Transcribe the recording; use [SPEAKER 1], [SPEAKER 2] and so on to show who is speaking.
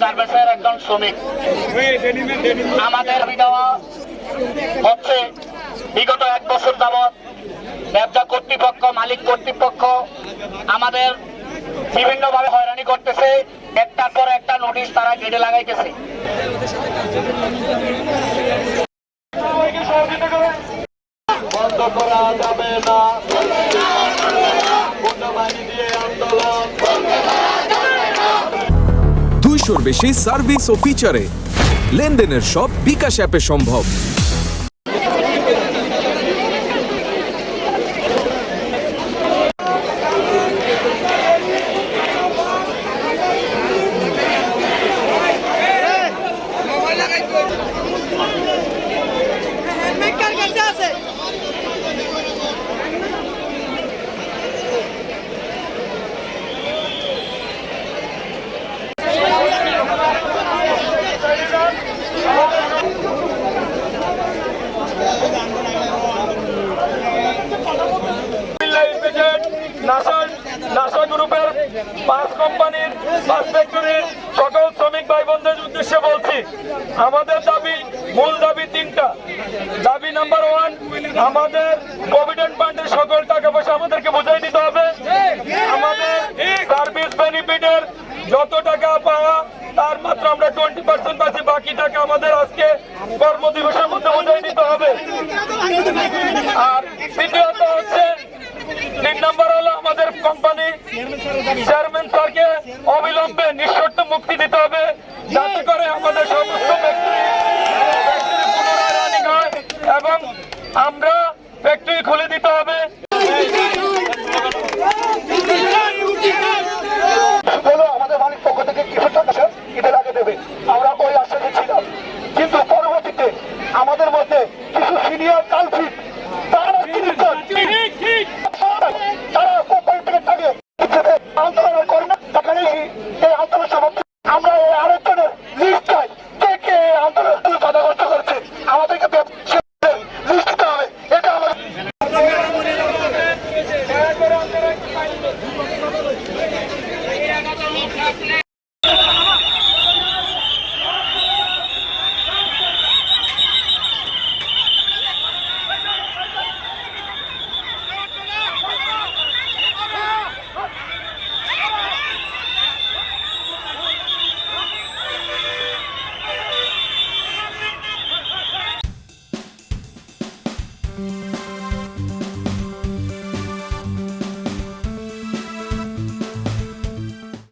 [SPEAKER 1] গার্মেন্টসের একজন শ্রমিক। আমাদের দাবি দেওয়া হচ্ছে বিগত 1 বছর যাবৎ ব্যবসা কর্তৃপক্ষ, মালিক কর্তৃপক্ষ আমাদের বিভিন্নভাবে হয়রানি করতেছে। একটার পর একটা নোটিশ তারা গেটে লাগাইতেছে। বন্ধ করা যাবে না, পূর্ণবাণী দিয়ে আন্দোলন।
[SPEAKER 2] 200-র বেশি সার্ভিস ও ফিচারে লেনদেনের সব বিকাশ অ্যাপে সম্ভব।
[SPEAKER 3] নাসা গ্রুপের 5 কোম্পানির 5 ফ্যাক্টরির সকল শ্রমিক ভাই বোনদের উদ্দেশ্যে বলছি, আমাদের দাবি, মূল দাবি 3টা। দাবি নাম্বার 1, আমাদের প্রভিডেন্ট ফান্ডের সকল টাকা পয়সা আমাদেরকে বুঝাই দিতে হবে। আমাদের সার্ভিস বেনিফিটের যত টাকা পাওয়া তার মাত্র আমরা 20% পাচ্ছি, বাকি টাকা আমাদের আজকে কর্মদিবসের মধ্যে বুঝাই দিতে হবে। আর দ্বিতীয়ত হচ্ছে 3 নম্বর হলো আমাদের কোম্পানি চেয়ারম্যান স্যারকে অবিলম্বে নিঃশর্ত মুক্তি দিতে হবে, যাতে করে আমাদের সমস্ত ফ্যাক্টরি পুনরায় রানিং হয় এবং আমরা ফ্যাক্টরি খুলে দিতে হবে।
[SPEAKER 1] আমাদের মালিক পক্ষ থেকে কিছু টাকা এটা লাগিয়ে দেবে, আমরা ওই আশাতে ছিলাম। কিন্তু পরবর্তীতে আমাদের মধ্যে কিছু সিনিয়র কালফিট তারা আন্দোলন করে না, এই আন্দোলন সমাপ্ত। আমরা এই আরেকজনের লিস্ট চাই, কে কে আন্দোলন বাধাগ্রস্ত করেছে, আমাদেরকে লিস্ট দিতে হবে। এটা আমাদের